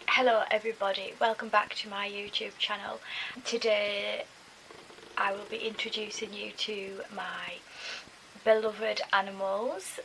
Hello everybody, welcome back to my YouTube channel. Today I will be introducing you to my beloved animals.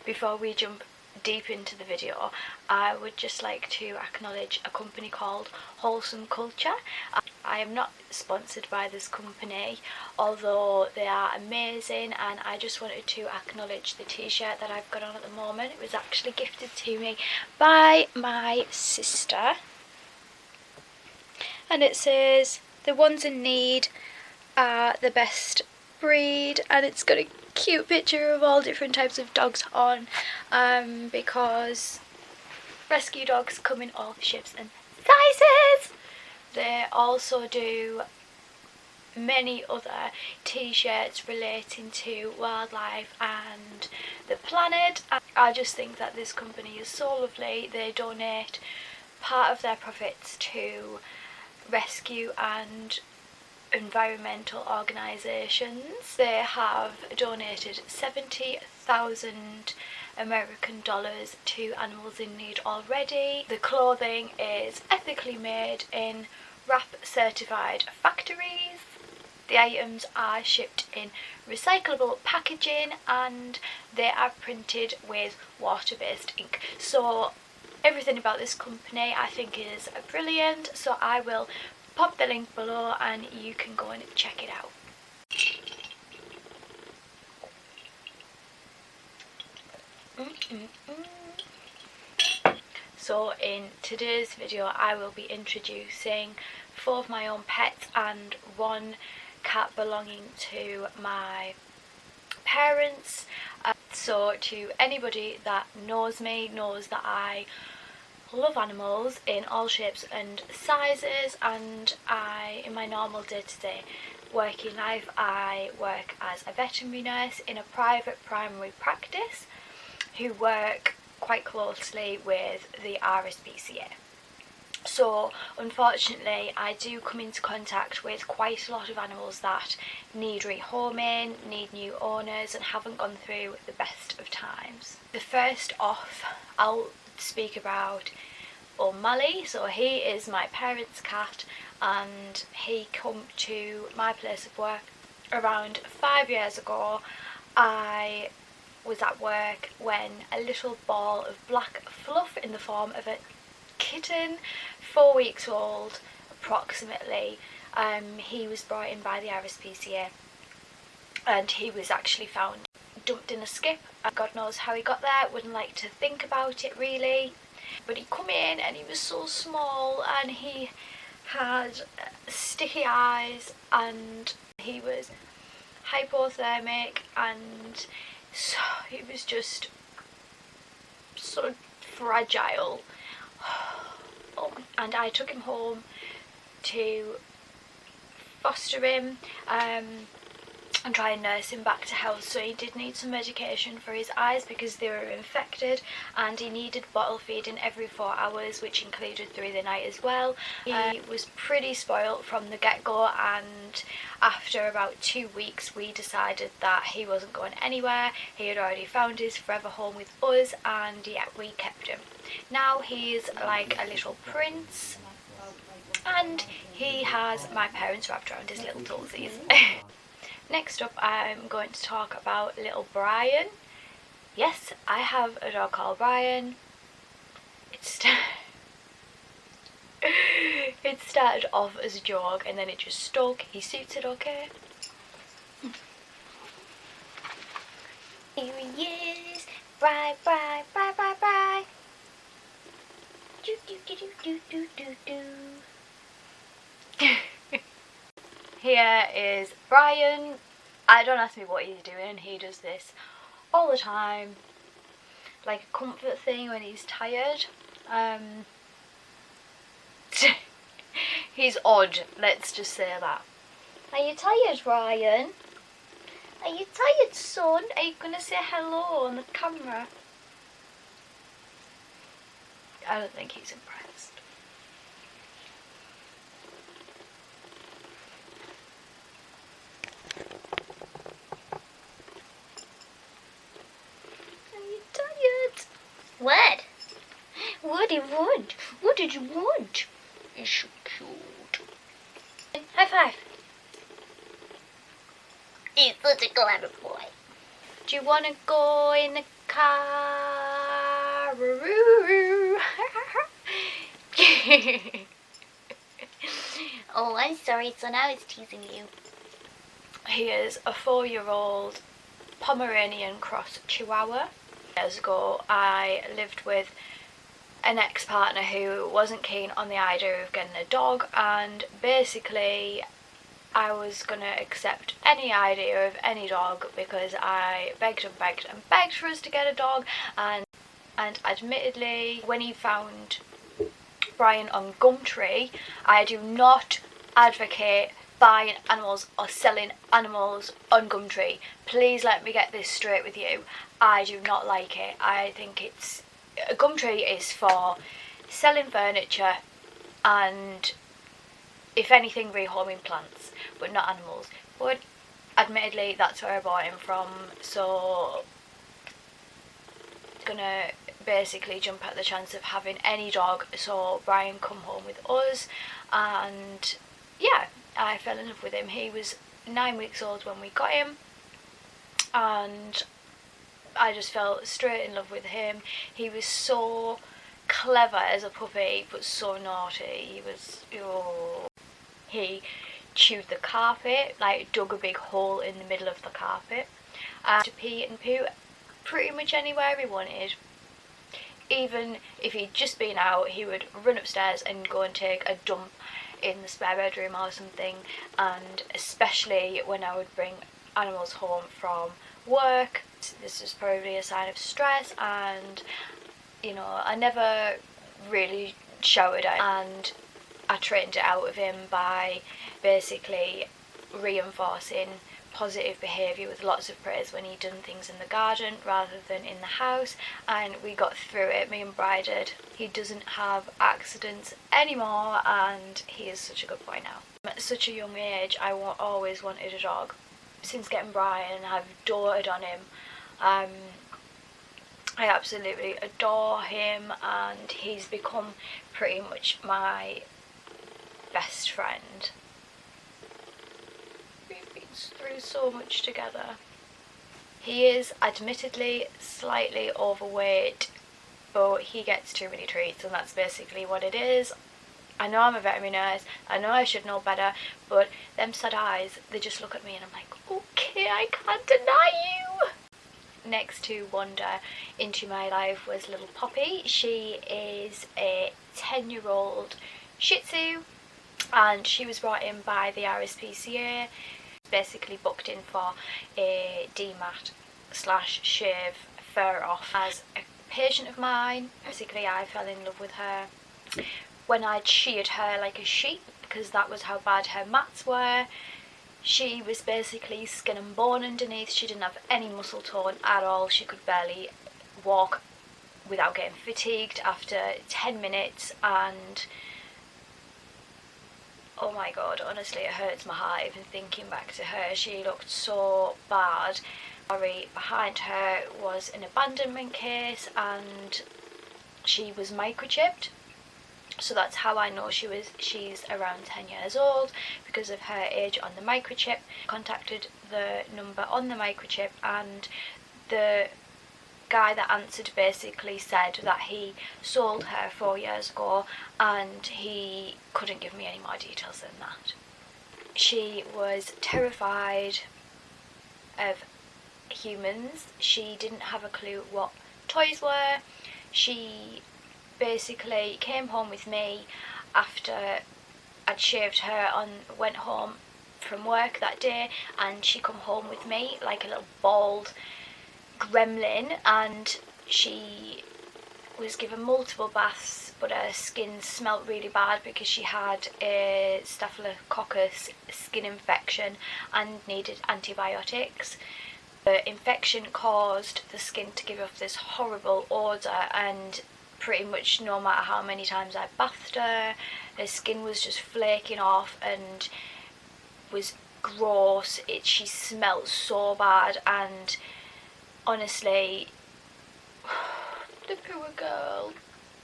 Before we jump deep into the video, I would just like to acknowledge a company called Wholesome Culture. I am not sponsored by this company, although they are amazing, and I just wanted to acknowledge the t-shirt that I've got on at the moment. It was actually gifted to me by my sister, and it says the ones in need are the best breed, and it's got a cute picture of all different types of dogs on, because rescue dogs come in all shapes and sizes. They also do many other t-shirts relating to wildlife and the planet. I just think that this company is so lovely. They donate part of their profits to rescue and environmental organisations. They have donated 70,000 American dollars to animals in need already. The clothing is ethically made in RAP certified factories. The items are shipped in recyclable packaging and they are printed with water-based ink. So everything about this company I think is brilliant, so I will pop the link below and you can go and check it out. So in today's video I will be introducing 4 of my own pets and 1 cat belonging to my parents. So to anybody that knows me knows that I love animals in all shapes and sizes, and in my normal day-to-day working life I work as a veterinary nurse in a private primary practice who work quite closely with the RSPCA. So unfortunately I do come into contact with quite a lot of animals that need rehoming, need new owners and haven't gone through the best of times. The first off I'll speak about O'Malley. So he is my parents' cat and he come to my place of work around 5 years ago. I was at work when a little ball of black fluff in the form of a kitten, 4 weeks old approximately, he was brought in by the RSPCA and he was actually found dumped in a skip. God knows how he got there, wouldn't like to think about it really, but he come in and he was so small and he had sticky eyes and he was hypothermic, and so he was just so fragile. And I took him home to foster him and try and nurse him back to health. So he did need some medication for his eyes because they were infected, and he needed bottle feeding every 4 hours, which included through the night as well. He was pretty spoilt from the get-go, and after about 2 weeks we decided that he wasn't going anywhere. He had already found his forever home with us, and yeah, we kept him. Now he's like a little prince and he has my parents wrapped around his little toesies. Next up I'm going to talk about little Brian. Yes, I have a dog called Brian. It started off as a joke and then it just stuck. He suits it okay. Here he is, Brian, Brian, Brian, Brian, Brian. Do do do do do do do. Here is Brian. Don't ask me what he's doing, he does this all the time, like a comfort thing when he's tired. He's odd, let's just say that. Are you tired, Brian? Are you tired, son? Are you gonna say hello on the camera? I don't think he's impressed. Are you What do you want? What did you want? You're so cute. High five. He's such a clever boy. Do you want to go in the car? Oh, I'm sorry, son. I was teasing you. He is a 4-year-old Pomeranian cross Chihuahua. Years ago, I lived with an ex-partner who wasn't keen on the idea of getting a dog, and basically I was going to accept any idea of any dog because I begged and begged and begged for us to get a dog, and admittedly when he found Brian on Gumtree, I do not advocate buying animals or selling animals on Gumtree. Please let me get this straight with you. I do not like it. I think Gumtree is for selling furniture and, if anything, rehoming plants, but not animals. But admittedly, that's where I bought him from, so I'm gonna basically jump at the chance of having any dog. So Brian come home with us, and yeah, I fell in love with him. He was 9 weeks old when we got him, and I just fell straight in love with him. He was so clever as a puppy, but so naughty. He chewed the carpet, like dug a big hole in the middle of the carpet, to pee and poo pretty much anywhere he wanted. Even if he'd just been out, he would run upstairs and go and take a dump in the spare bedroom or something. And especially when I would bring animals home from work, this is probably a sign of stress, and I never really shouted at him, and I trained it out of him by basically reinforcing positive behaviour with lots of praise when he'd done things in the garden rather than in the house, and we got through it, me and Bri did. He doesn't have accidents anymore, and he is such a good boy now. At such a young age, I always wanted a dog. Since getting Brian, I've doted on him. I absolutely adore him, and he's become pretty much my best friend. We've been through so much together. He is admittedly slightly overweight, but he gets too many treats, and that's basically what it is. I know I'm a veterinary nurse, I know I should know better, but them sad eyes, they just look at me and I'm like, okay, I can't deny you. Next to Wanda into my life was little Poppy. She is a 10-year-old Shih Tzu, and she was brought in by the RSPCA, basically booked in for a demat/shave fur off as a patient of mine. Basically I fell in love with her when I'd sheared her like a sheep, because that was how bad her mats were. She was basically skin and bone underneath. She didn't have any muscle tone at all. She could barely walk without getting fatigued after 10 minutes, and oh my god, honestly it hurts my heart even thinking back to her. She looked so bad. Behind her was an abandonment case, and she was microchipped. So that's how I know she's around 10 years old, because of her age on the microchip. Contacted the number on the microchip, and the guy that answered basically said that he sold her 4 years ago, and he couldn't give me any more details than that. She was terrified of humans. She didn't have a clue what toys were. She basically came home with me after I'd shaved her went home from work that day, and she come home with me like a little bald gremlin, and she was given multiple baths, but her skin smelt really bad because she had a staphylococcus skin infection and needed antibiotics. The infection caused the skin to give off this horrible odour, and pretty much no matter how many times I bathed her, her skin was just flaking off and was gross. She smelled so bad, and honestly, the poor girl,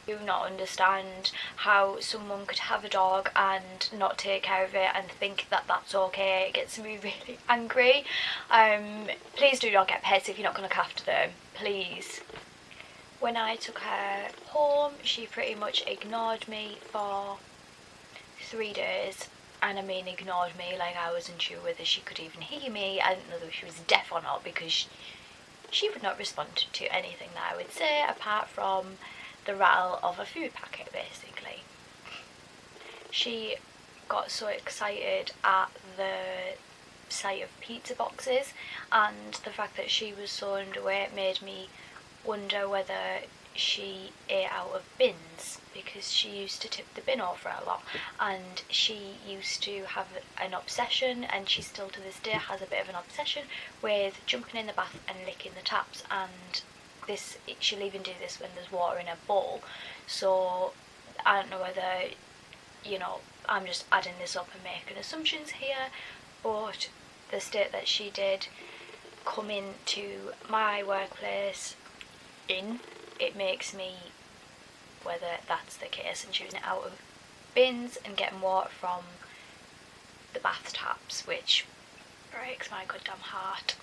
do not understand how someone could have a dog and not take care of it and think that that's okay. It gets me really angry. Please do not get pets if you're not going to look after them, please. When I took her home, she pretty much ignored me for 3 days. And I mean ignored me, like I wasn't sure whether she could even hear me. I didn't know whether she was deaf or not, because she would not respond to anything that I would say apart from the rattle of a food packet, basically. She got so excited at the sight of pizza boxes, and the fact that she was so underweight made me wonder whether she ate out of bins, because she used to tip the bin over a lot, and she used to have an obsession, and she still to this day has a bit of an obsession with jumping in the bath and licking the taps, and she'll even do this when there's water in a bowl. So I don't know whether, you know, I'm just adding this up and making assumptions here, but the state that she did come into my workplace it makes me whether that's the case, and choosing it out of bins and getting water from the bath taps, which breaks my goddamn heart.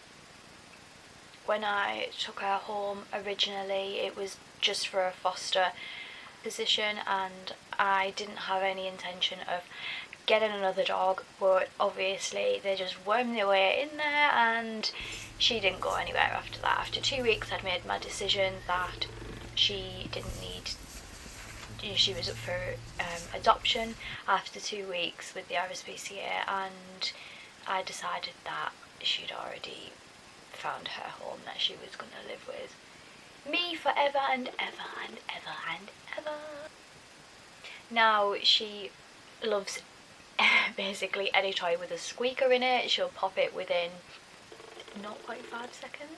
When I took her home originally, it was just for a foster position, and I didn't have any intention of getting another dog, but obviously they just wormed their way in there and she didn't go anywhere after that. After 2 weeks I'd made my decision that she didn't need, she was up for adoption after 2 weeks with the RSPCA, and I decided that she'd already found her home that she was going to live with me forever and ever and ever and ever. Now she loves basically any toy with a squeaker in it. She'll pop it within 0.5 seconds.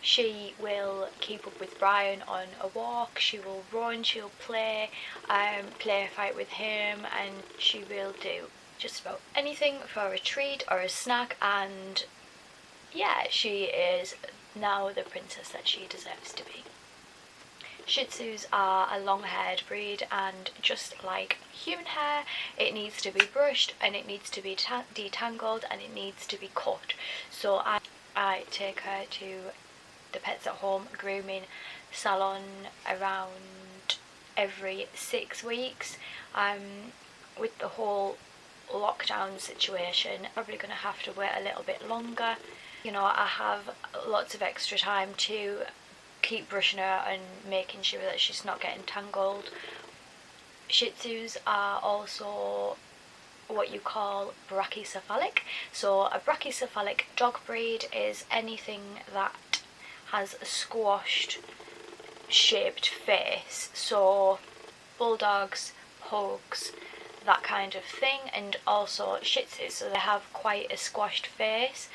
She will keep up with Brian on a walk, she will run, she'll play a fight with him, and she will do just about anything for a treat or a snack, and yeah, she is now the princess that she deserves to be. Shih Tzus are a long-haired breed, and just like human hair, it needs to be brushed and it needs to be detangled and it needs to be cut. So I take her to the Pets at Home grooming salon around every 6 weeks. With the whole lockdown situation, probably going to have to wait a little bit longer. You know, I have lots of extra time to keep brushing her and making sure that she's not getting tangled. Shih Tzus are also what you call brachycephalic. So a brachycephalic dog breed is anything that has a squashed shaped face. So bulldogs, pugs, that kind of thing, and also Shih Tzus, so they have quite a squashed face,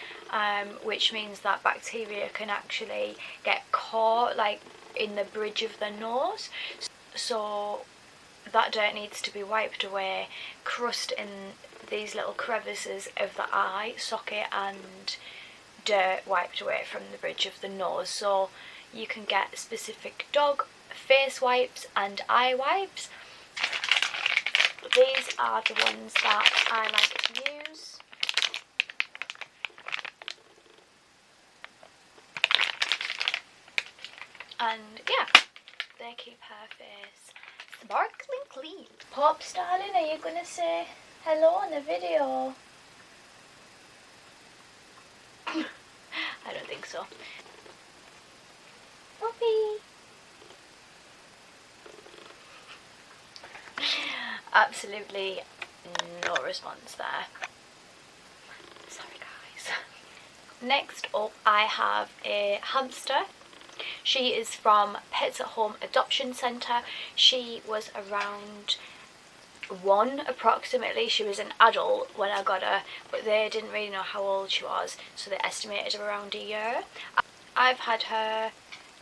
which means that bacteria can actually get caught like in the bridge of the nose, so that dirt needs to be wiped away, crust in these little crevices of the eye socket, and dirt wiped away from the bridge of the nose. So you can get specific dog face wipes and eye wipes. These are the ones that I like to use. And yeah, they keep her face sparkling clean. Pops, darling, are you gonna say hello on the video? I don't think so. Poppy! Absolutely no response there. Sorry guys. Next up I have a hamster. She is from Pets at Home Adoption Centre. She was around 1 approximately. She was an adult when I got her, but they didn't really know how old she was, so they estimated around a year. I've had her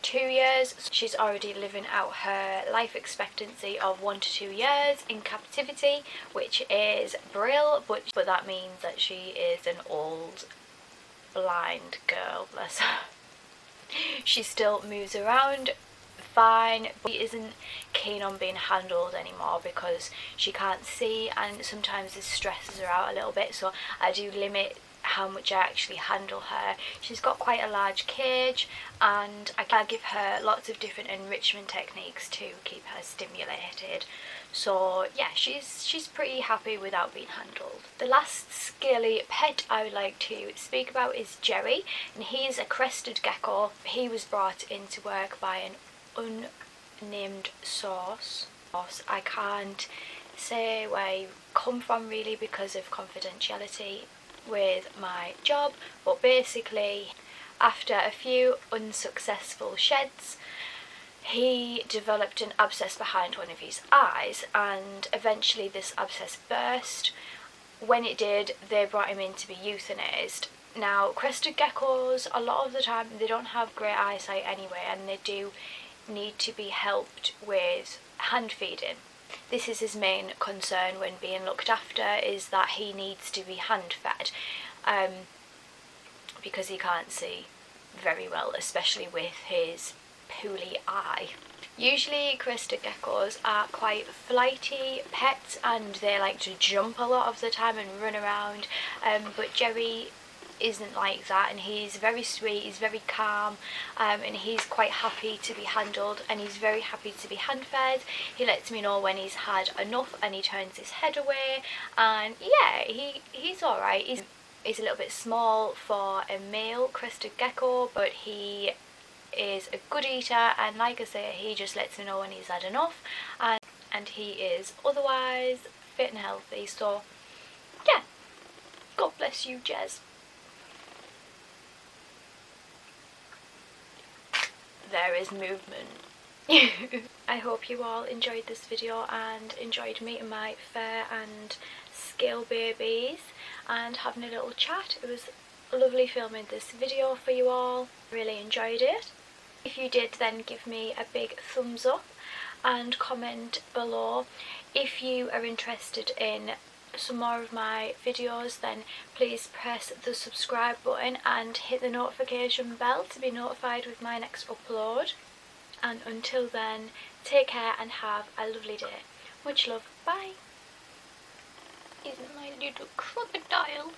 2 years. She's already living out her life expectancy of 1 to 2 years in captivity, which is brill, but that means that she is an old blind girl, bless her. She still moves around fine, but she isn't keen on being handled anymore because she can't see, and sometimes this stresses her out a little bit, so I do limit how much I actually handle her. She's got quite a large cage, and I can give her lots of different enrichment techniques to keep her stimulated. So yeah, she's pretty happy without being handled. The last scaly pet I would like to speak about is Jerry, and he's a crested gecko. He was brought into work by an unnamed source. I can't say where he come from really because of confidentiality with my job, but basically after a few unsuccessful sheds, he developed an abscess behind one of his eyes, and eventually this abscess burst. When it did, they brought him in to be euthanized. Now, crested geckos, a lot of the time, they don't have great eyesight anyway, and they do need to be helped with hand feeding. This is his main concern when being looked after, is that he needs to be hand fed, because he can't see very well, especially with his pooly eye. Usually crested geckos are quite flighty pets and they like to jump a lot of the time and run around, but Jerry isn't like that, and he's very sweet, he's very calm, and he's quite happy to be handled, and he's very happy to be hand fed. He lets me know when he's had enough and he turns his head away, and yeah, he's alright. He's a little bit small for a male crested gecko, but he is a good eater, and like I say, he just lets me know when he's had enough, and he is otherwise fit and healthy. So yeah, God bless you, Jess. There is movement. I hope you all enjoyed this video and enjoyed meeting my fur and scale babies and having a little chat. It was lovely filming this video for you all. Really enjoyed it. If you did, then give me a big thumbs up and comment below. If you are interested in some more of my videos, then please press the subscribe button and hit the notification bell to be notified with my next upload. And until then, take care and have a lovely day. Much love. Bye. Isn't my little crocodile?